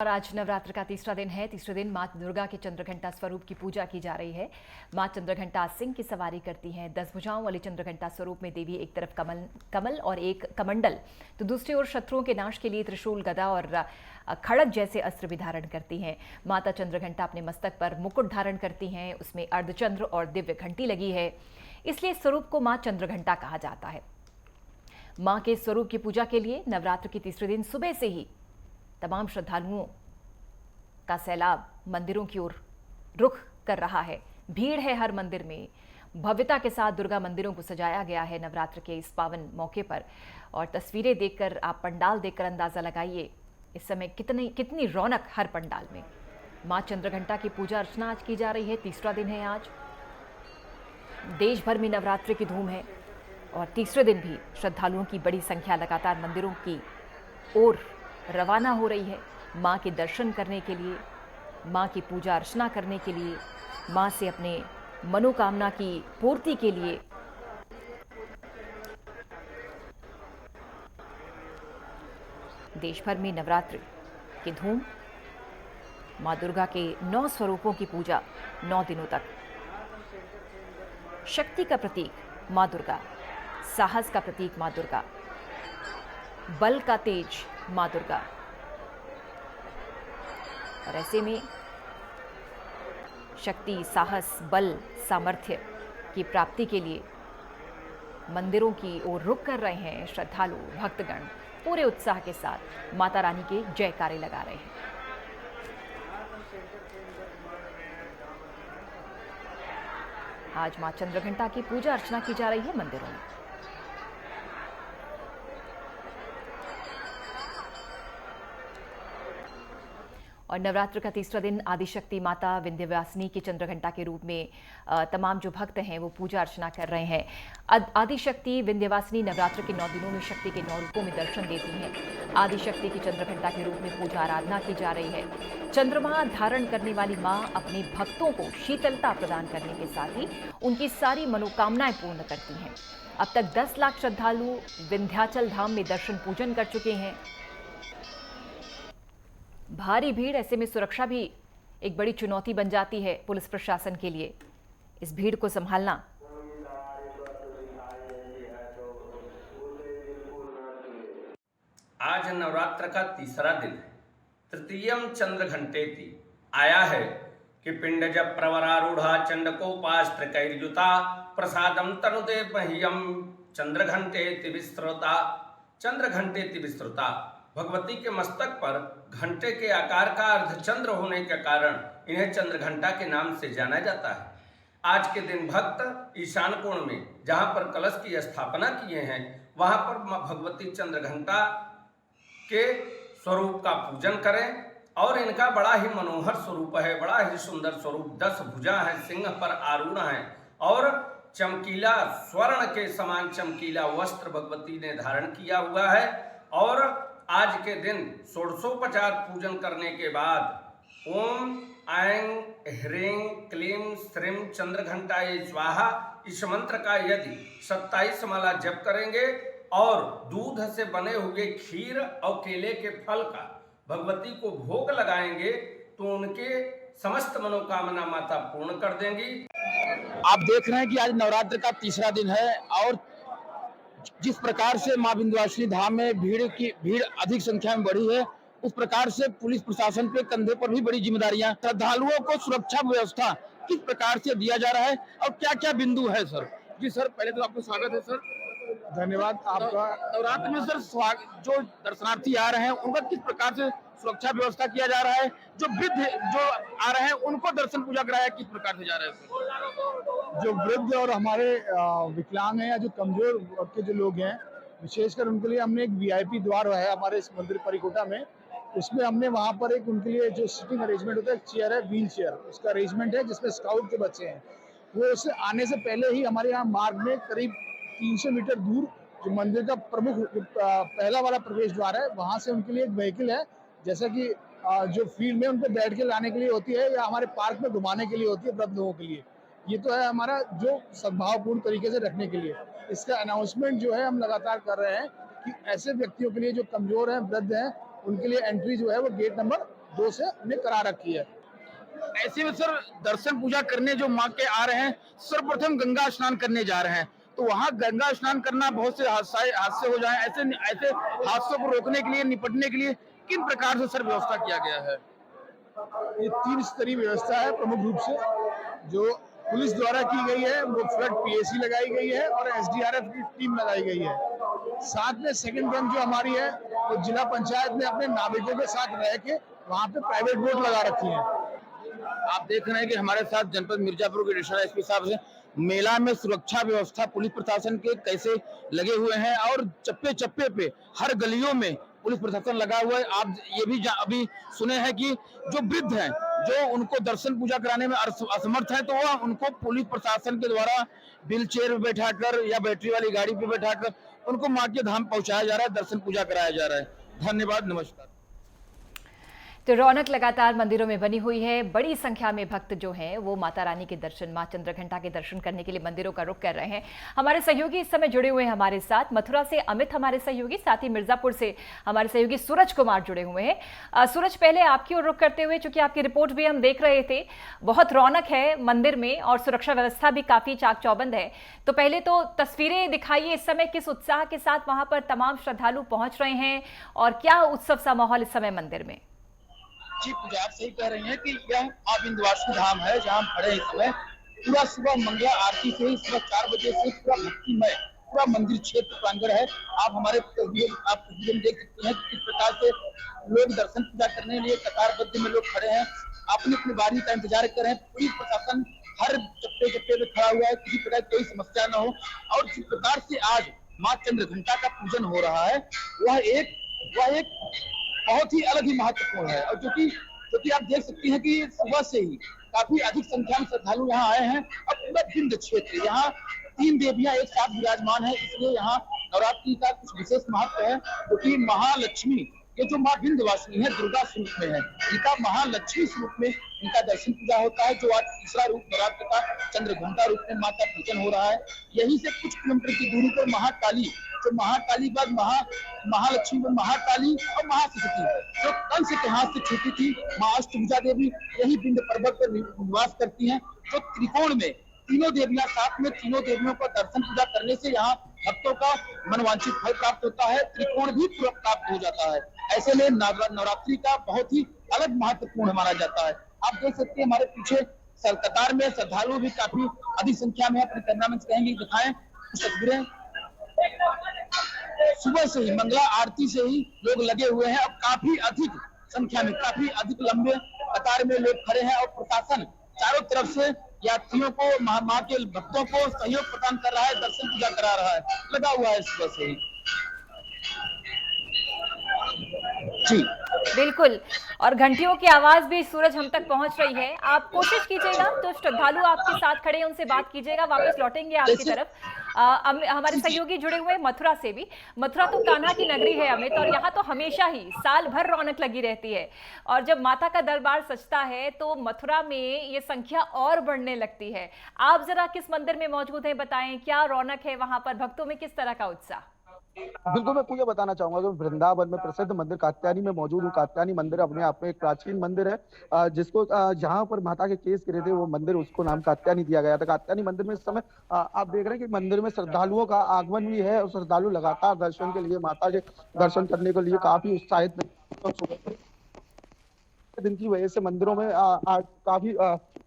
और आज नवरात्र का तीसरा दिन है। तीसरे दिन मां दुर्गा के चंद्रघंटा स्वरूप की पूजा की जा रही है। मां चंद्रघंटा सिंह की सवारी करती हैं। 10 भुजाओं वाली चंद्रघंटा स्वरूप में देवी एक तरफ कमल और एक कमंडल, तो दूसरी ओर शत्रुओं के नाश के लिए त्रिशूल, गदा और खड़ग जैसे अस्त्र भी धारण करती हैं। माता चंद्रघंटा अपने मस्तक पर मुकुट धारण करती हैं, उसमें अर्धचंद्र और दिव्य घंटी लगी है, इसलिए स्वरूप को मां चंद्रघंटा कहा जाता है। मां के स्वरूप की पूजा के लिए नवरात्र के तीसरे दिन सुबह से ही तमाम श्रद्धालुओं का सैलाब मंदिरों की ओर रुख कर रहा है। भीड़ है हर मंदिर में। भव्यता के साथ दुर्गा मंदिरों को सजाया गया है नवरात्र के इस पावन मौके पर। और तस्वीरें देखकर, आप पंडाल देखकर अंदाजा लगाइए इस समय कितनी रौनक हर पंडाल में। मां चंद्रघंटा की पूजा अर्चना आज की जा रही है। तीसरा दिन है आज। देश भर में नवरात्र की धूम है और तीसरे दिन भी श्रद्धालुओं की बड़ी संख्या लगातार मंदिरों की ओर रवाना हो रही है, मां के दर्शन करने के लिए, मां की पूजा अर्चना करने के लिए, मां से अपने मनोकामना की पूर्ति के लिए। देश भर में नवरात्र की धूम। मां दुर्गा के 9 स्वरूपों की पूजा 9 दिनों तक। शक्ति का प्रतीक मां दुर्गा, साहस का प्रतीक मां दुर्गा, बल का तेज मां दुर्गा। और ऐसे में शक्ति, साहस, बल, सामर्थ्य की प्राप्ति के लिए मंदिरों की ओर रुख कर रहे हैं श्रद्धालु भक्तगण। पूरे उत्साह के साथ माता रानी के जयकारे लगा रहे हैं। आज मां चंद्रघंटा की पूजा अर्चना की जा रही है मंदिरों में। और नवरात्र का तीसरा दिन आदिशक्ति माता विंध्यवासिनी की चंद्रघंटा के रूप में तमाम जो भक्त हैं वो पूजा अर्चना कर रहे हैं। आदिशक्ति विंध्यवासिनी नवरात्र के 9 दिनों में शक्ति के 9 रूपों में दर्शन देती हैं। आदिशक्ति की चंद्रघंटा के रूप में पूजा आराधना की जा रही है। चंद्रमा धारण करने वाली मां अपने भक्तों को शीतलता प्रदान करने के साथ ही उनकी सारी मनोकामनाएं पूर्ण करती हैं। अब तक 10 लाख श्रद्धालु विंध्याचल धाम में दर्शन पूजन कर चुके हैं। भारी भीड़, ऐसे में सुरक्षा भी एक बड़ी चुनौती बन जाती है पुलिस प्रशासन के लिए, इस भीड़ को संभालना। आज नवरात्र का तीसरा दिन है। तृतीयम चंद्रघंटेति आया है कि पिंडज प्रवरारूढ़ा चंडकोपास्त्रकैर्युता प्रसादम तनुदे मह्यम चंद्रघंटेति विस्तृता। चंद्रघंटेति विस्तृता, भगवती के मस्तक पर घंटे के आकार का अर्धचंद्र होने के कारण इन्हें चंद्रघंटा के नाम से जाना जाता है। आज के दिन भक्त ईशान कोण में जहां पर कलश की स्थापना किए हैं, वहां पर भगवती चंद्रघंटा के स्वरूप का पूजन करें। और इनका बड़ा ही मनोहर स्वरूप है, बड़ा ही सुंदर स्वरूप। 10 भुजा है, सिंह पर आरूढ़ है और चमकीला स्वर्ण के समान चमकीला वस्त्र भगवती ने धारण किया हुआ है। और आज के दिन षोडशोपचार पूजन करने के बाद ओम ऐं ह्रीं क्लीं श्रीं चंद्रघंटायै स्वाहा इस मंत्र का यदि 27 माला जप करेंगे और दूध से बने हुए खीर और केले के फल का भगवती को भोग लगाएंगे तो उनके समस्त मनोकामना माता पूर्ण कर देंगी। आप देख रहे हैं कि आज नवरात्र का तीसरा दिन है और जिस प्रकार से मां विंध्यवासिनी धाम में भीड़ अधिक संख्या में बढ़ी है, उस प्रकार से पुलिस प्रशासन के कंधे पर भी बड़ी जिम्मेदारियां। श्रद्धालुओं को सुरक्षा व्यवस्था किस प्रकार से दिया जा रहा है और क्या क्या बिंदु है सर? जी सर, पहले तो आपका स्वागत है सर। धन्यवाद आपका। नवरात्र में सर जो दर्शनार्थी आ रहे हैं उनका किस प्रकार से सुरक्षा व्यवस्था किया जा रहा है? जो वृद्ध जो आ रहे हैं उनको दर्शन पूजा कराया किस प्रकार से जा रहा है सर? जो वृद्ध और हमारे विकलांग हैं या जो कमजोर वर्ग के जो लोग हैं, विशेषकर उनके लिए हमने एक वीआईपी द्वार है हमारे इस मंदिर परिकोटा में। उसमें हमने वहाँ पर एक उनके लिए जो सिटिंग अरेंजमेंट होता है, एक चेयर है, व्हील चेयर, उसका अरेंजमेंट है जिसमें स्काउट के बच्चे हैं। वो उससे आने से पहले ही हमारे यहाँ मार्ग में करीब 300 मीटर दूर जो मंदिर का प्रमुख पहला वाला प्रवेश द्वार है, वहाँ से उनके लिए एक व्हीकल है, जैसा कि जो फील्ड में उनको बैठ के लाने के लिए होती है या हमारे पार्क में घुमाने के लिए होती है वृद्ध लोगों के लिए। ये तो है हमारा जो सद्भावपूर्ण तरीके से रखने के लिए। इसका अनाउंसमेंट जो है हम लगातार कर रहे हैं कि ऐसे व्यक्तियों के लिए जो कमजोर हैं, वृद्ध हैं, उनके लिए एंट्री जो है वो गेट नंबर 2 से उन्हें करा रखी है। ऐसे में सर दर्शन पूजा करने जो माँ के आ रहे हैं, सर्वप्रथम गंगा स्नान करने जा रहे हैं, तो वहाँ गंगा स्नान करना बहुत से हादसे हो जाए, ऐसे ऐसे हादसों को रोकने के लिए, निपटने के लिए किन प्रकार से सर व्यवस्था किया गया है? ये 3 स्तरीय व्यवस्था है प्रमुख रूप से, जो पुलिस द्वारा की गई है। वो फ्लड पीएसी लगाई गई है और एसडीआरएफ की टीम लगाई गई है। साथ में सेकंड रन जो हमारी है, वो जिला पंचायत ने अपने नागरिकों के साथ रह के वहाँ पे प्राइवेट बोट लगा रखी है। आप देख रहे हैं कि हमारे साथ जनपद मिर्जापुर के एडिशनल एसपी साहब से मेला में सुरक्षा व्यवस्था पुलिस प्रशासन के कैसे लगे हुए हैं और चप्पे चप्पे पे हर गलियों में पुलिस प्रशासन लगा हुआ है। आप ये भी अभी सुने हैं कि जो वृद्ध हैं, जो उनको दर्शन पूजा कराने में असमर्थ है, तो वह उनको पुलिस प्रशासन के द्वारा व्हील चेयर में बैठाकर या बैटरी वाली गाड़ी पे बैठाकर उनको माँ के धाम पहुंचाया जा रहा है, दर्शन पूजा कराया जा रहा है। धन्यवाद, नमस्कार। तो रौनक लगातार मंदिरों में बनी हुई है। बड़ी संख्या में भक्त जो हैं वो माता रानी के दर्शन, मां चंद्रघंटा के दर्शन करने के लिए मंदिरों का रुख कर रहे हैं। हमारे सहयोगी इस समय जुड़े हुए हैं हमारे साथ। मथुरा से अमित हमारे सहयोगी, साथ ही मिर्जापुर से हमारे सहयोगी सूरज कुमार जुड़े हुए हैं। सूरज, पहले आपकी ओर रुख करते हुए, चूंकि आपकी रिपोर्ट भी हम देख रहे थे, बहुत रौनक है मंदिर में और सुरक्षा व्यवस्था भी काफी चाक चौबंद है। तो पहले तो तस्वीरें दिखाइए, इस समय किस उत्साह के साथ वहां पर तमाम श्रद्धालु पहुंच रहे हैं और क्या उत्सव सा माहौल इस समय मंदिर में? जी पूजा, आप सही कह रही हैं कि यह मां विंध्यवासिनी धाम है जहां हम खड़े हैं इस समय। पूरा सुबह मंगला आरती से सुबह 4 बजे से पूरा भक्तिमय पूरा मंदिर क्षेत्र प्रांगण है। आप हमारे तस्वीर में देख सकते हैं किस प्रकार से लोग दर्शन पूजा करने के लिए कतारबद्ध में लोग खड़े हैं, अपनी अपनी बारी का इंतजार कर रहे हैं। पुलिस प्रशासन हर चप्पे चप्पे पे खड़ा हुआ है, किसी प्रकार की कोई समस्या न हो। और जिस प्रकार से आज माँ चंद्रघंटा का पूजन हो रहा है, वह एक बहुत ही अलग ही महत्वपूर्ण है। और जो कि आप देख सकती हैं कि सुबह से ही काफी अधिक संख्या में श्रद्धालु यहाँ आए हैं। और पूरा विंध्य क्षेत्र, यहाँ 3 देवियां एक साथ विराजमान है, इसलिए यहाँ नवरात्रि का कुछ विशेष महत्व है। क्योंकि महालक्ष्मी, ये जो माँ विंध्यवासिनी है, दुर्गा स्वरूप में है, इनका महालक्ष्मी स्वरूप में इनका दर्शन पूजा होता है। जो आज तीसरा रूप नवरात्र का चंद्रघंटा रूप में माता पूजन हो रहा है। यहीं से कुछ किलोमीटर की दूरी पर महाकाली, जो महाकाली बाद महालक्ष्मी में महाकाली और महासरस्वती, जो कंस के हाथ से छूटी थी माँ अष्टभुजा देवी, यही विंध्य पर्वत पर निवास करती हैं। जो त्रिकोण में तीनों देवियां साथ में, तीनों देवियों का दर्शन पूजा करने से यहाँ भक्तों का मनवांछित फल प्राप्त होता है, त्रिकोण भी प्राप्त हो जाता है। ऐसे में नवरात्रि का बहुत ही अलग महत्वपूर्ण माना जाता है। आप देख सकते हैं हमारे पीछे कतार में श्रद्धालु भी काफी अधिक संख्या में अपने कैमरा में कहेंगे दिखाएं कुछ तस्वीरें। सुबह से ही मंगला आरती से ही लोग लगे हुए हैं। अब काफी अधिक संख्या में, काफी अधिक लंबे कतार में लोग खड़े हैं और प्रशासन चारों तरफ से यात्रियों को, मां के भक्तों को सहयोग प्रदान कर रहा है, दर्शन पूजा करा रहा है, लगा हुआ है सुबह से ही। जी बिल्कुल, और घंटियों की आवाज भी सूरज हम तक पहुंच रही है। आप कोशिश कीजिएगा, तो श्रद्धालु आपके साथ खड़े हैं उनसे बात कीजिएगा। वापस लौटेंगे आपकी तरफ। हमारे सहयोगी जुड़े हुए मथुरा से भी। मथुरा तो कान्हा की नगरी है अमित, और यहाँ तो हमेशा ही साल भर रौनक लगी रहती है। और जब माता का दरबार सजता है तो मथुरा में ये संख्या और बढ़ने लगती है। आप जरा किस मंदिर में मौजूद हैं, बताएं क्या रौनक है वहां पर, भक्तों में किस तरह का उत्साह? बिल्कुल, मैं पूजा बताना चाहूंगा कि वृंदावन में प्रसिद्ध मंदिर कात्यायनी में मौजूद हूँ। कात्यायनी मंदिर अपने आप में एक प्राचीन मंदिर है, जिसको जहाँ पर माता के केस गिरे थे वो मंदिर, उसको नाम कात्यायनी दिया गया था। कात्यायनी मंदिर में इस समय आप देख रहे हैं कि मंदिर में श्रद्धालुओं का आगमन भी है और श्रद्धालु लगातार दर्शन के लिए, माता के दर्शन करने के लिए काफी उत्साहित दिन की वजह से मंदिरों में काफी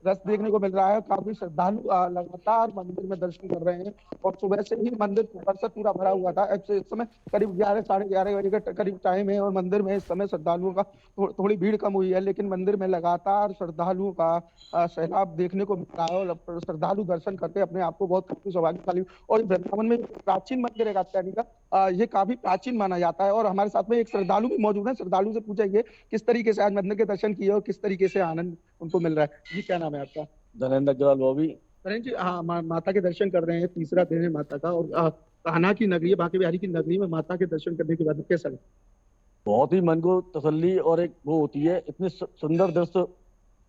रस देखने को मिल रहा है। काफी श्रद्धालु लगातार मंदिर में दर्शन कर रहे हैं और सुबह से ही मंदिर पूरा भरा हुआ था। इस समय करीब 11 साढ़े 11 बजे का करीब टाइम है और मंदिर में इस समय श्रद्धालुओं का थोड़ी भीड़ कम हुई है, लेकिन मंदिर में लगातार श्रद्धालुओं का सैलाब देखने को मिल रहा है और श्रद्धालु दर्शन करके अपने आप को बहुत काफी सौभाग्यशाली। और वृंदावन में प्राचीन मंदिर है कात्यायनी का, ये काफी प्राचीन माना जाता है। और हमारे साथ में एक श्रद्धालु भी मौजूद है। श्रद्धालु से पूछेंगे किस तरीके से आज मंदिर के दर्शन किए और किस तरीके से आनंद उनको मिल रहा है। जी क्या नाम है आपका? धनेंद्र अग्रवाल बॉबी। जी हाँ, माता के दर्शन कर रहे हैं, तीसरा दिन है माता का, और कान्हा की नगरी, बांके बिहारी की नगरी में माता के दर्शन करने के बाद कैसा लगा? बहुत ही मन को तसल्ली और एक वो होती है, इतने सुंदर दृश्य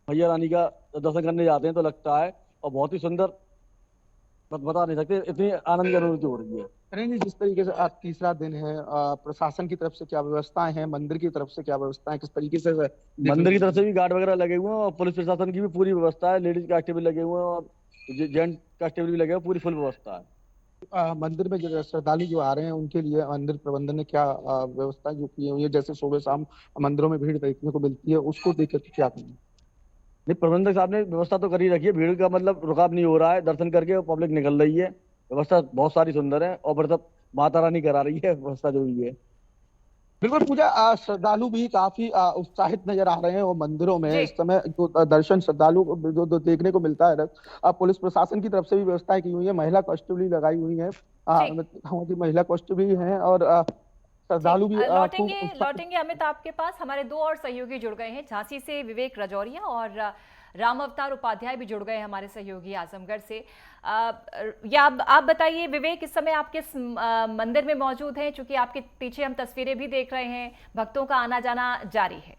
मैया रानी का दर्शन करने जाते हैं तो लगता है, और बहुत ही सुंदर बता नहीं सकते, इतनी आनंद की अनुभूति हो रही है। करें जी, जिस तरीके से आज तीसरा दिन है, प्रशासन की तरफ से क्या व्यवस्थाएं हैं, मंदिर की तरफ से क्या व्यवस्थाएं, किस तरीके से मंदिर की तरफ से भी गार्ड वगैरह लगे हुए हैं और पुलिस प्रशासन की भी पूरी व्यवस्था है। लेडीज कांस्टेबल लगे हुए हैं और जेंट कांस्टेबल भी लगे हुए हैं, पूरी फुल व्यवस्था है। मंदिर में जो श्रद्धालु जो आ रहे हैं उनके लिए मंदिर प्रबंधन ने क्या व्यवस्था जो की हुई है, जैसे सुबह शाम मंदिरों में भीड़ देखने को मिलती है, उसको देख करके क्या करें? नहीं, प्रबंधक साहब ने व्यवस्था तो कर ही रखी है, भीड़ का मतलब रुकाव नहीं हो रहा है, दर्शन करके पब्लिक निकल रही है। व्यवस्था बहुत सारी सुंदर है और मतलब माता रानी करा रही है व्यवस्था जो भी है। बिल्कुल पूजा, श्रद्धालु भी काफी उत्साहित नजर आ रहे हैं और मंदिरों में जी। इस समय जो दर्शन श्रद्धालु को जो देखने को मिलता है, पुलिस प्रशासन की तरफ से भी व्यवस्थाएं की हुई है, महिला कांस्टेबल लगाई हुई है, हालांकि महिला कांस्टेबल हैं और श्रद्धालु भी लौटेंगे अमित आपके पास। हमारे दो और सहयोगी जुड़ गए हैं, झांसी से विवेक रजौरिया और राम अवतार उपाध्याय भी जुड़ गए हैं हमारे सहयोगी आजमगढ़ से। या आप बताइए विवेक, इस समय आप किस मंदिर में मौजूद हैं? चूंकि आपके पीछे हम तस्वीरें भी देख रहे हैं, भक्तों का आना जाना जारी है।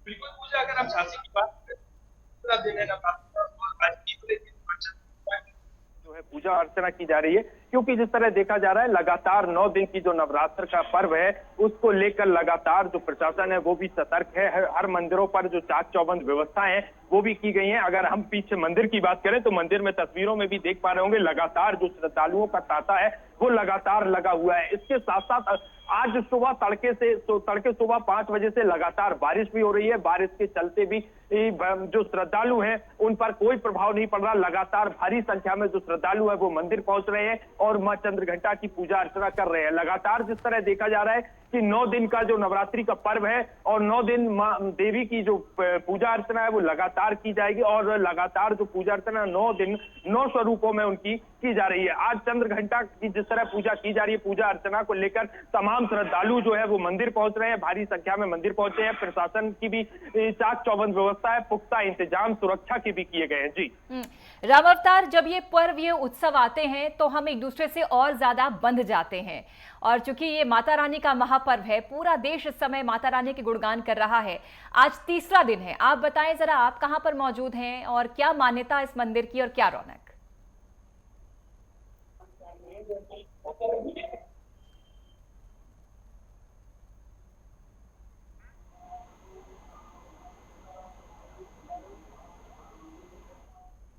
बिल्कुल पूजा, अगर हम झांसी की बात जो है पूजा अर्चना की जा रही है, क्योंकि जिस तरह देखा जा रहा है लगातार 9 दिन की जो नवरात्र का पर्व है उसको लेकर लगातार जो प्रशासन है वो भी सतर्क है। हर मंदिरों पर जो चाक चौबंद व्यवस्था है वो भी की गई है। अगर हम पीछे मंदिर की बात करें तो मंदिर में तस्वीरों में भी देख पा रहे होंगे, लगातार जो श्रद्धालुओं का तांता है वो लगातार लगा हुआ है। इसके साथ साथ आज सुबह तड़के सुबह 5 बजे से लगातार बारिश भी हो रही है। बारिश के चलते भी जो श्रद्धालु हैं उन पर कोई प्रभाव नहीं पड़ रहा। लगातार भारी संख्या में जो श्रद्धालु है वो मंदिर पहुंच रहे हैं और मां चंद्रघंटा की पूजा अर्चना कर रहे हैं। लगातार जिस तरह देखा जा रहा है कि 9 दिन का जो नवरात्रि का पर्व है और 9 दिन मां देवी की जो पूजा अर्चना है वो लगातार की जाएगी और लगातार जो पूजा अर्चना 9 दिन 9 स्वरूपों में उनकी की जा रही है। आज चंद्रघंटा की जिस तरह पूजा की जा रही है, पूजा अर्चना को लेकर तमाम श्रद्धालु जो है वो मंदिर पहुंच रहे हैं, भारी संख्या में मंदिर पहुंचे हैं। प्रशासन की भी चाक चौबंद व्यवस्था है, पुख्ता इंतजाम सुरक्षा के भी किए गए हैं। जी राम अवतार, जब ये पर्व ये उत्सव आते हैं तो हम एक दूसरे से और ज्यादा बंध जाते हैं और चूंकि ये माता रानी का महापर्व है, पूरा देश इस समय माता रानी के गुणगान कर रहा है। आज तीसरा दिन है, आप बताएं जरा आप कहां पर मौजूद हैं और क्या मान्यता इस मंदिर की और क्या रौनक?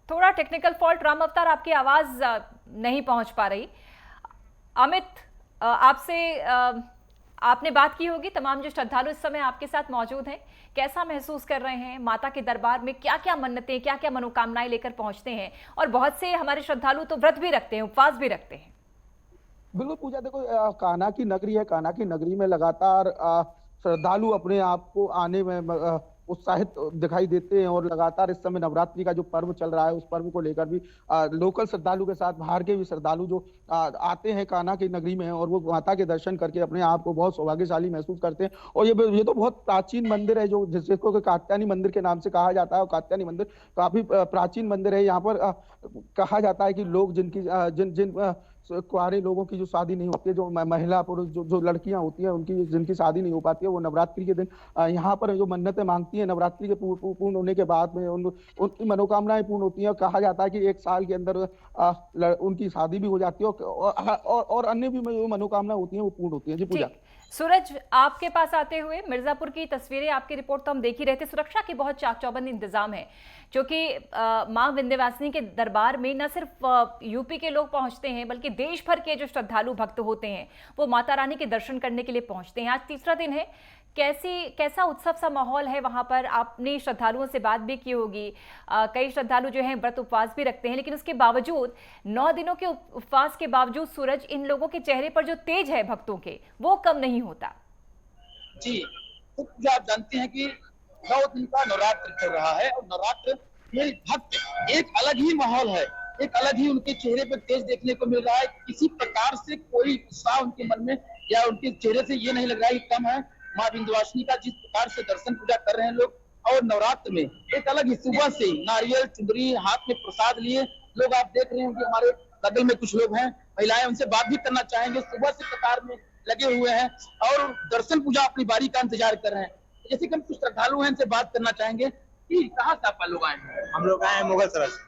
थोड़ा टेक्निकल फॉल्ट राम अवतार, आपकी आवाज नहीं पहुंच पा रही। अमित, आपसे आपने बात की होगी, तमाम जो श्रद्धालु इस समय आपके साथ मौजूद हैं कैसा महसूस कर रहे हैं? माता के दरबार में क्या क्या मन्नतें, क्या क्या मनोकामनाएं लेकर पहुंचते हैं? और बहुत से हमारे श्रद्धालु तो व्रत भी रखते हैं, उपवास भी रखते हैं। बिल्कुल पूजा, देखो कान्हा की नगरी है, कान्हा की नगरी में लगातार श्रद्धालु अपने आप को आने में उत्साहित दिखाई देते हैं और लगातार इस समय नवरात्रि का जो पर्व चल रहा है उस पर्व को लेकर भी लोकल श्रद्धालु के साथ बाहर के भी श्रद्धालु जो आते हैं कान्हा की नगरी में और वो माता के दर्शन करके अपने आप को बहुत सौभाग्यशाली महसूस करते हैं। और ये तो बहुत प्राचीन मंदिर है, जो जिसको कात्यायनी मंदिर के नाम से कहा जाता है और कात्यायनी मंदिर काफी प्राचीन मंदिर है। यहाँ पर कहा जाता है कि लोग जिन कुंवारे लोगों की जो शादी नहीं होती है, जो महिला पुरुष जो लड़कियां होती हैं उनकी जिनकी शादी नहीं हो पाती है, वो नवरात्रि के दिन यहाँ पर जो मन्नतें मांगती हैं, नवरात्रि के पूर्ण होने के बाद में उनकी मनोकामनाएं पूर्ण होती हैं। और कहा जाता है कि 1 साल के अंदर उनकी शादी भी हो जाती है और अन्य भी जो मनोकामना होती हैं वो पूर्ण होती हैं। जी पूजा। सूरज, आपके पास आते हुए मिर्जापुर की तस्वीरें, आपकी रिपोर्ट तो हम देख ही रहे थे। सुरक्षा के बहुत चाक चौबंद इंतजाम है, क्योंकि मां विंध्यवासिनी के दरबार में न सिर्फ यूपी के लोग पहुंचते हैं बल्कि देश भर के जो श्रद्धालु भक्त होते हैं वो माता रानी के दर्शन करने के लिए पहुंचते हैं। आज तीसरा दिन है, कैसा उत्सव सा माहौल है वहां पर? आपने श्रद्धालुओं से बात भी की होगी, कई श्रद्धालु जो हैं व्रत उपवास भी रखते हैं, लेकिन उसके बावजूद 9 दिनों के उपवास के बावजूद सूरज, इन लोगों के चेहरे पर जो तेज है भक्तों के वो कम नहीं होता। जी, तो आप जानते हैं कि 9 दिन का नवरात्र चल रहा है और नवरात्र में भक्त एक अलग ही माहौल है, एक अलग ही उनके चेहरे पर तेज देखने को मिल रहा है। किसी प्रकार से कोई उत्साह उनके मन में या उनके चेहरे से ये नहीं लग रहा है कि कम है। माँ विंध्यवासिनी का जिस प्रकार से दर्शन पूजा कर रहे हैं लोग, और नवरात्र में एक अलग ही सुबह से नारियल चुंदरी हाथ में प्रसाद लिए लोग आप देख रहे हैं कि हमारे बगल में कुछ लोग हैं, महिलाएं, उनसे बात भी करना चाहेंगे। सुबह से कतार में लगे हुए हैं और दर्शन पूजा अपनी बारी का इंतजार कर रहे हैं। जैसे कि हम कुछ श्रद्धालु हैं, इनसे बात करना चाहेंगे कि कहाँ से आप लोग आए हैं? हम लोग आए हैं मुगल सराय से।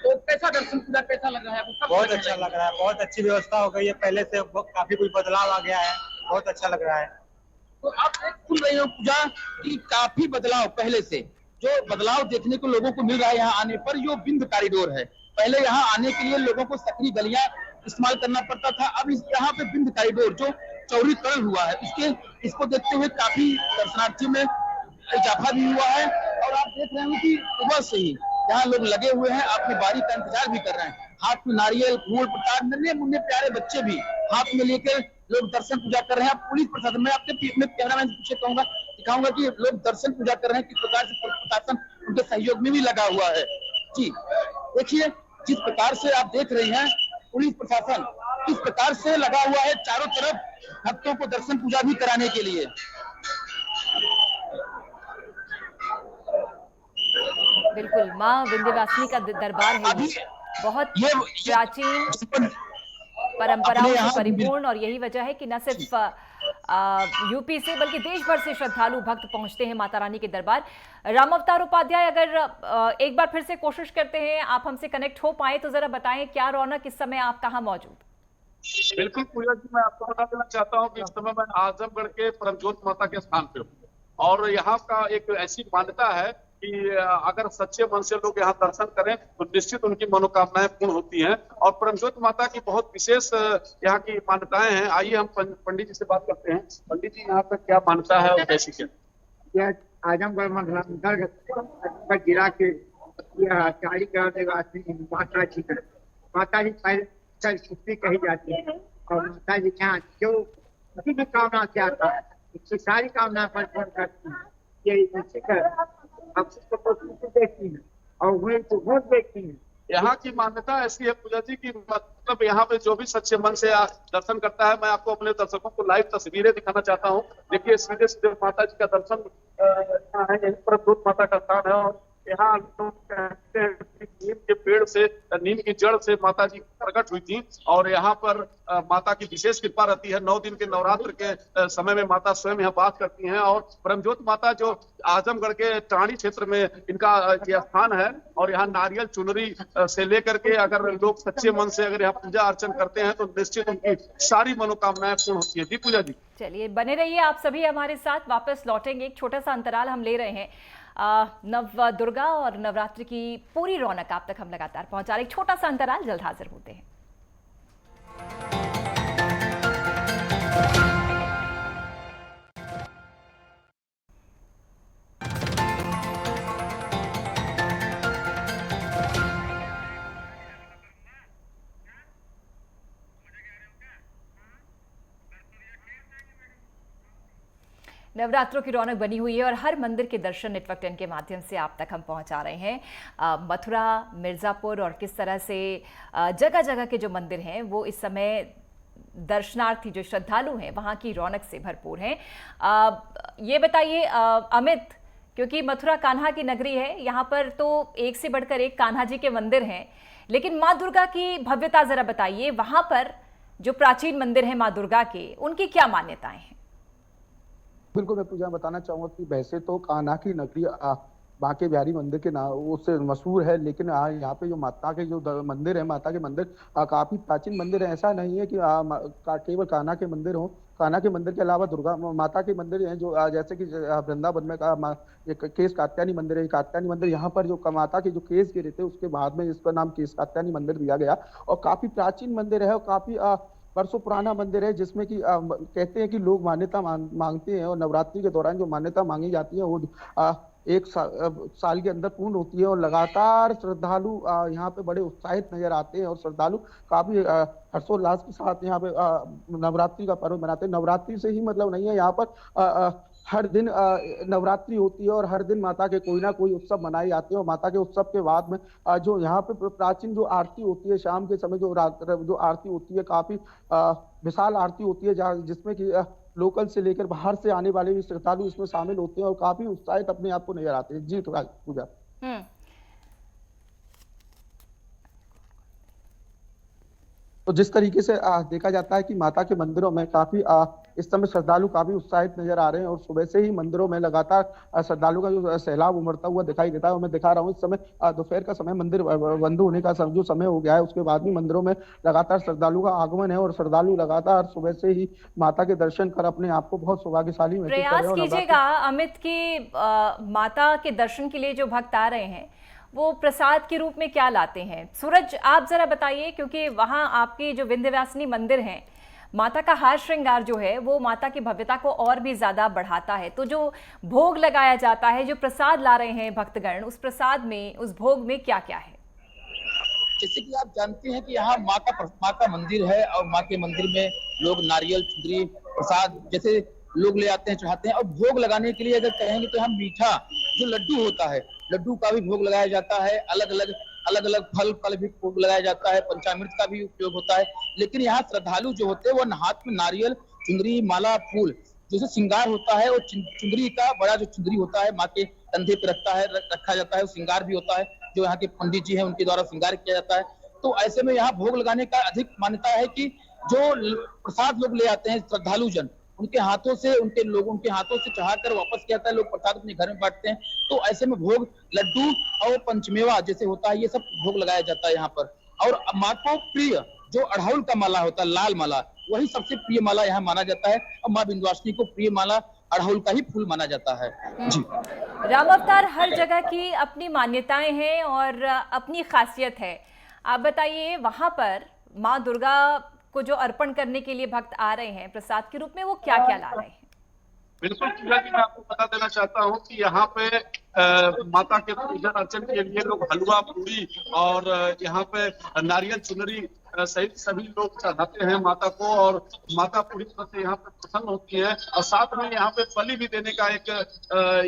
तो कैसा दर्शन पूजा कैसा लग रहा है आपको? बहुत अच्छा लग रहा है, बहुत अच्छी व्यवस्था हो गई है, पहले से काफी कुछ बदलाव आ गया है, बहुत अच्छा लग रहा है। तो आप देख सुन रहे हो पूजा कि काफी बदलाव पहले से, जो बदलाव देखने को लोगों को मिल रहा है यहाँ आने पर, जो बिंद कॉरिडोर है। पहले यहाँ आने के लिए लोगों को सकरी गलियां इस्तेमाल करना पड़ता था, अब यहाँ पे बिंद कॉरिडोर जो चौड़ीकरण हुआ है, इसको देखते हुए काफी दर्शनार्थियों में इजाफा भी हुआ है। और आप देख रहे हो कि सुबह से ही यहाँ लोग लगे हुए हैं, अपनी बारी का इंतजार भी कर रहे हैं। हाथ में नारियल, फूल, प्रसाद, नन्हे मुन्ने प्यारे बच्चे भी हाथ में लेकर लोग दर्शन पूजा कर रहे हैं। पुलिस प्रशासन, मैं अपने कैमरामैन से पूछे कहूंगा, दिखाऊंगा कि लोग दर्शन पूजा कर रहे हैं, किस प्रकार से प्रशासन उनके सहयोग में भी लगा हुआ है। जी देखिए, जिस प्रकार से आप देख रहे हैं, पुलिस प्रशासन किस प्रकार से लगा हुआ है चारों तरफ भक्तों को दर्शन पूजा भी कराने के लिए। बिल्कुल, माँ विंध्यवासिनी का दरबार है अभी ये, बहुत ये प्राचीन परंपराओं से परिपूर्ण, और यही वजह है कि न सिर्फ यूपी से बल्कि देश भर से श्रद्धालु भक्त पहुंचते हैं माता रानी के दरबार। राम अवतार उपाध्याय, अगर एक बार फिर से कोशिश करते हैं आप हमसे कनेक्ट हो पाए तो जरा बताएं क्या रौनक, इस समय आप कहाँ मौजूद? बिल्कुल पूजा जी, मैं आपको बता देना चाहता हूँ कि इस समय मैं आजमगढ़ के परमज्योत माता के स्थान पे हूँ, और यहाँ का एक ऐसी मान्यता है कि अगर सच्चे मन से लोग यहाँ दर्शन करें तो निश्चित उनकी मनोकामनाएं पूर्ण होती हैं। और परमज्योत माता की बहुत विशेष यहाँ की मान्यताएं हैं। आइए हम पंडित जी से बात करते हैं। पंडित जी, यहाँ पर क्या मान्यता है और कैसी क्या? यह आजमगढ़ मंडल जिला के चालीग्राम निवासी माता जी है। माता जी पहले छुट्टी कही जाती है, और माता जी यहाँ जो किसी भी कामना से आता है उसकी सारी कामना पर पूर्ण करती है। ये आप देखती है और वही तो वोट देखती है। यहाँ की मान्यता ऐसी है पूजा जी की, मतलब यहाँ पे जो भी सच्चे मन से दर्शन करता है, मैं आपको अपने दर्शकों को लाइव तस्वीरें दिखाना चाहता हूँ। देखिए, सीधे सीधे माता जी का दर्शन है, यहीं पर परमज्योत माता का स्थान है, और यहाँ लोग कहते हैं कि नीम के पेड़ से, नीम की जड़ से माता जी प्रकट हुई थी, और यहाँ पर माता की विशेष कृपा रहती है। 9 दिन के नवरात्र के समय में माता स्वयं यहाँ वास करती हैं, और परमज्योत माता जो आजमगढ़ के टाणी क्षेत्र में इनका यह स्थान है, और यहाँ नारियल चुनरी से लेकर के अगर लोग सच्चे मन से अगर यहाँ पूजा अर्चन करते हैं तो निश्चित उनकी सारी मनोकामनाएं पूर्ण होती है। जी पूजा जी, चलिए बने रहिए आप सभी हमारे साथ, वापस लौटेंगे। एक छोटा सा अंतराल हम ले रहे हैं। नव दुर्गा और नवरात्रि की पूरी रौनक आप तक हम लगातार पहुंचा रहे। एक छोटा सा अंतराल, जल्द हाजिर होते हैं। नवरात्रों की रौनक बनी हुई है और हर मंदिर के दर्शन नेटवर्क 10 के माध्यम से आप तक हम पहुंचा रहे हैं। मथुरा, मिर्ज़ापुर और किस तरह से जगह जगह के जो मंदिर हैं वो इस समय दर्शनार्थी जो श्रद्धालु हैं वहां की रौनक से भरपूर हैं। ये बताइए अमित, क्योंकि मथुरा कान्हा की नगरी है, यहाँ पर तो एक से बढ़कर एक कान्हा जी के मंदिर हैं, लेकिन माँ दुर्गा की भव्यता जरा बताइए। वहां पर जो प्राचीन मंदिर हैं माँ दुर्गा के, उनकी क्या मान्यताएं हैं? बिल्कुल, मैं पूजा बताना चाहूंगा कि वैसे तो कान्हा की नगरी बांके बिहारी मंदिर के नाम उससे मशहूर है, लेकिन यहाँ पे जो माता के जो मंदिर है, माता के मंदिर काफी प्राचीन मंदिर है। ऐसा नहीं है कि केवल कान्हा के मंदिर हो, कान्हा के मंदिर के अलावा दुर्गा माता के मंदिर हैं, जो जैसे कि वृंदावन में एक केस कात्यायनी मंदिर है। कात्यायनी मंदिर, यहाँ पर जो माता के जो केस गिरे थे उसके बाद में इसका नाम केस कात्यायनी मंदिर दिया गया, और काफी प्राचीन मंदिर है और काफी वर्षों पुराना मंदिर है, जिसमें कि कहते हैं कि लोग मान्यता मांगते हैं, और नवरात्रि के दौरान जो मान्यता मांगी जाती है वो एक साल के अंदर पूर्ण होती है, और लगातार श्रद्धालु यहाँ पे बड़े उत्साहित नजर आते हैं, और श्रद्धालु काफी हर्षोल्लास के साथ यहाँ पे नवरात्रि का पर्व मनाते हैं। नवरात्रि से ही मतलब नहीं है, यहाँ पर हर दिन नवरात्रि होती है, और हर दिन माता के कोई ना कोई उत्सव मनाए जाते हैं। और माता के उत्सव के बाद में जो यहाँ पे प्राचीन जो आरती होती है, शाम के समय जो आरती होती है, काफी विशाल आरती होती है, जिसमें कि लोकल से लेकर बाहर से आने वाले भी श्रद्धालु इसमें शामिल होते हैं, और काफी उत्साहित अपने आप को नजर आते हैं। जी पूजा, तो जिस तरीके से देखा जाता है कि माता के मंदिरों में काफी इस समय श्रद्धालु काफी उत्साहित नजर आ रहे हैं और सुबह से ही मंदिरों में लगातार श्रद्धालु का जो सैलाब उमड़ता हुआ दिखाई देता है। मैं दिखा रहा हूँ इस समय दोपहर का समय, मंदिर बंद होने का जो समय हो गया है, उसके बाद भी मंदिरों में लगातार श्रद्धालु का आगमन है और श्रद्धालु लगातार सुबह से ही माता के दर्शन कर अपने आप को बहुत सौभाग्यशाली महसूस कर रहे हैं। प्रयास कीजिएगा अमित की माता के दर्शन के लिए जो भक्त आ रहे हैं वो प्रसाद के रूप में क्या लाते हैं? सूरज, आप जरा बताइए, क्योंकि वहां आपकी जो विंध्यवासिनी मंदिर है, माता का हार श्रृंगार जो है वो माता की भव्यता को और भी ज्यादा बढ़ाता है। तो जो भोग लगाया जाता है, जो प्रसाद ला रहे हैं भक्तगण, उस प्रसाद में, उस भोग में क्या क्या है? जैसे कि आप जानते हैं कि यहाँ माँ का मंदिर है और माँ के मंदिर में लोग नारियल, चुंदरी, प्रसाद जैसे लोग ले आते हैं, चढ़ाते हैं। और भोग लगाने के लिए अगर कहेंगे तो हम मीठा जो लड्डू होता है, लड्डू का भी भोग लगाया जाता है। अलग अलग फल का भी भोग लगाया जाता है। पंचामृत का भी उपयोग होता है। लेकिन यहाँ श्रद्धालु जो होते हैं वो हाथ में नारियल, चुंदरी, माला, फूल जैसे श्रृंगार होता है, और चुंदरी का बड़ा जो चुंदरी होता है माँ के कंधे पे रखा जाता है। श्रृंगार भी होता है, जो यहाँ के पंडित जी हैं उनके द्वारा श्रृंगार किया जाता है। तो ऐसे में यहाँ भोग लगाने का अधिक मान्यता है कि जो प्रसाद लोग ले आते हैं श्रद्धालु जन, उनके हाथों से चढ़ाकर वापस किया जाता है। लोग प्रसाद अपने घर में बांटते हैं। तो ऐसे में भोग लड्डू और पंचमेवा जैसे होता है, ये सब भोग लगाया जाता है यहाँ पर। और माँ को प्रिय जो अड़हुल का माला होता है, लाल माला, वही सबसे प्रिय माला यहाँ माना जाता है। और माँ विंध्यवासिनी को प्रिय माला अड़हुल का ही फूल माना जाता है। जी, राम अवतार हर जगह की अपनी मान्यताएं हैं और अपनी खासियत है। आप बताइए, वहां पर माँ दुर्गा को जो अर्पण करने के लिए भक्त आ रहे हैं प्रसाद के रूप में, वो क्या क्या ला रहे हैं? बिल्कुल पूजा जी, मैं आपको बता देना चाहता हूँ कि यहाँ पे माता के पूजन अर्चन के लिए लोग हलवा, पूरी और यहाँ पे नारियल, चुनरी सहित सभी लोग चढ़ाते हैं माता को, और माता पूरी तरह से यहाँ पे प्रसन्न होती है। और साथ में यहाँ पे बलि भी देने का एक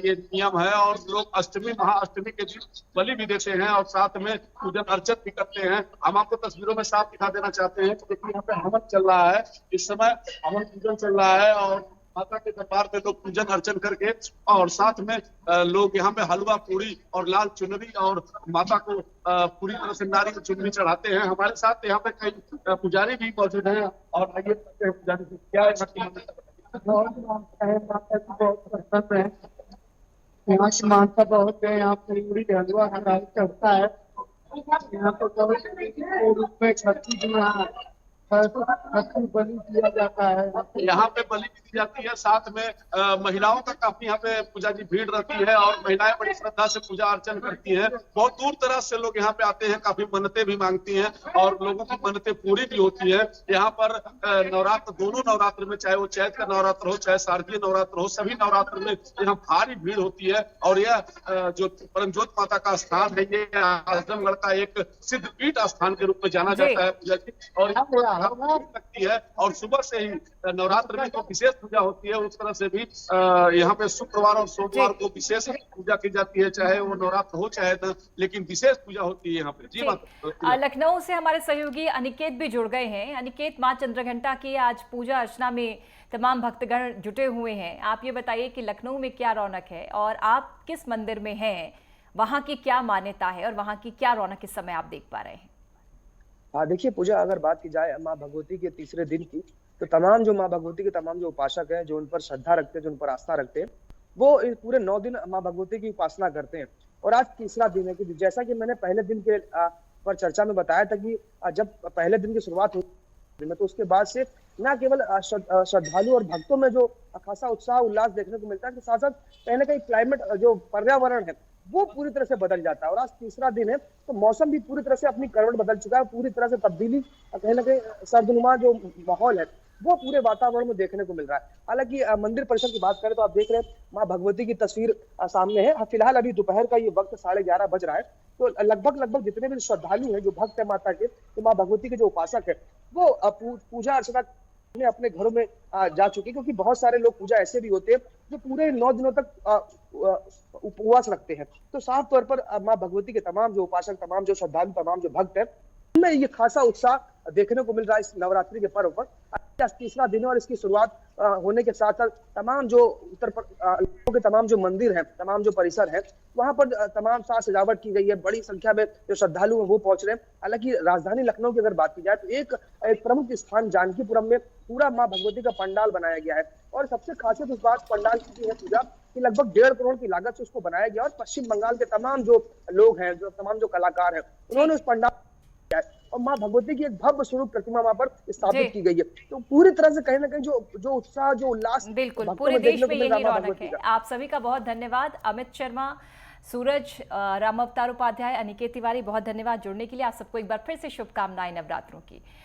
ये नियम है, और लोग अष्टमी, महाअष्टमी के दिन बलि भी देते हैं और साथ में पूजन अर्चन भी करते हैं। हम आपको तस्वीरों में साफ दिखा देना चाहते हैं कि देखिए यहाँ पे हवन चल रहा है, इस समय हवन पूजन चल रहा है, और माता के दरबार पे लोग पूजन अर्चन करके और साथ में लोग यहाँ पे हलवा, पूरी और लाल चुनरी और माता को पूरी तरह से नारियल चुनरी चढ़ाते हैं। हमारे साथ यहाँ पे कई पुजारी भी मौजूद हैं, और आइए पुजारी से क्या है। यहाँ की मानता बहुत है, यहाँ पे पूरी हलवा चढ़ता है। यहाँ पे बहुत रूप में छठी बलि दिया जाता है। यहाँ पे बलि दी जाती है, साथ में महिलाओं का काफी यहाँ पे पूजा जी भीड़ रहती है, और महिलाएं बड़ी श्रद्धा से पूजा अर्चन करती हैं। बहुत दूर दराज से लोग यहाँ पे आते हैं, काफी मन्नतें भी मांगती हैं और लोगों की मन्नतें पूरी भी होती है। यहाँ पर नवरात्र, दोनों नवरात्र में, चाहे वो चैत का नवरात्र हो, चाहे शारदीय नवरात्र हो, सभी नवरात्र में यहाँ भारी भीड़ होती है। और यह जो परमज्योत माता का स्थान है, ये आजमगढ़ का एक सिद्ध पीठ स्थान के रूप में जाना जाता है पूजा जी। और यहाँ लगती है, और सुबह से ही नवरात्र में तो विशेष पूजा होती है। उस तरह से भी यहाँ पे शुक्रवार और सोमवार को विशेष पूजा की जाती है, चाहे वो नवरात्र हो चाहे न, लेकिन विशेष पूजा होती है यहाँ पे। जी, लखनऊ से हमारे सहयोगी अनिकेत भी जुड़ गए हैं। अनिकेत, माँ चंद्रघंटा की आज पूजा अर्चना में तमाम भक्तगण जुटे हुए हैं। आप ये बताइए कि लखनऊ में क्या रौनक है और आप किस मंदिर में हैं, वहाँ की क्या मान्यता है और वहाँ की क्या रौनक इस समय आप देख पा रहे हैं? देखिए पूजा, अगर बात की जाए माँ भगवती के तीसरे दिन की, तो तमाम जो माँ भगवती के तमाम जो उपासक हैं, जो उन पर श्रद्धा रखते हैं, जो उन पर आस्था रखते हैं, वो पूरे 9 दिन माँ भगवती की उपासना करते हैं। और आज तीसरा दिन है कि जैसा कि मैंने पहले दिन के पर चर्चा में बताया था कि जब पहले दिन की शुरुआत हुई तो उसके बाद से न केवल श्रद्धालु और भक्तों में जो खासा उत्साह उल्लास देखने को मिलता है, साथ साथ कहीं ना कहीं क्लाइमेट, जो पर्यावरण है, वो पूरी तरह से बदल जाता है। और आज तीसरा दिन है तो मौसम भी पूरी तरह से अपनी करवट बदल चुका है। पूरी तरह से तब्दीली, कहीं ना कहीं सर्दनुमा जो माहौल है वो पूरे वातावरण में देखने को मिल रहा है। हालांकि मंदिर परिसर की बात करें तो आप देख रहे हैं माँ भगवती की तस्वीर सामने है। फिलहाल अभी दोपहर का ये वक्त 11:30 बज रहा है, तो लगभग जितने भी श्रद्धालु हैं, जो भक्त है माता के, तो माँ भगवती के जो उपासक है, वो पूजा अर्चना अपने घरों में जा चुके, क्योंकि बहुत सारे लोग पूजा ऐसे भी होते हैं जो पूरे 9 दिनों तक उपवास रखते हैं। तो साफ तौर पर माँ भगवती के तमाम जो उपासक, तमाम जो श्रद्धालु, तमाम जो भक्त है, में ये खासा उत्साह देखने को मिल रहा है इस नवरात्रि के पर्व पर। आज तीसरा दिन है और इसकी शुरुआत होने के साथ साथ तमाम जो के तमाम जो मंदिर हैं, तमाम जो परिसर हैं, वहां पर तमाम साज सजावट की गई है। बड़ी संख्या में जो श्रद्धालु हैं वो पहुंच रहे हैं। हालांकि राजधानी लखनऊ की अगर बात की जाए तो एक प्रमुख स्थान जानकीपुरम में पूरा मां भगवती का पंडाल बनाया गया है और सबसे खासियत उस बात पंडाल की है पूजा कि लगभग 1.5 करोड़ की लागत से उसको बनाया गया और पश्चिम बंगाल के तमाम जो लोग हैं, जो तमाम जो कलाकार हैं, उन्होंने उस पंडाल और मां भगवती की एक भव्य स्वरूप प्रतिमा वहां पर स्थापित की गई है। तो पूरी तरह से कहीं ना कहीं जो उत्साह, जो उल्लास बिल्कुल पूरे देश में यही रौनक है। आप सभी का बहुत धन्यवाद। अमित शर्मा, सूरज, राम अवतार उपाध्याय, अनिकेत तिवारी, बहुत धन्यवाद जुड़ने के लिए। आप सबको एक बार फिर से शुभकामनाएं नवरात्रों की।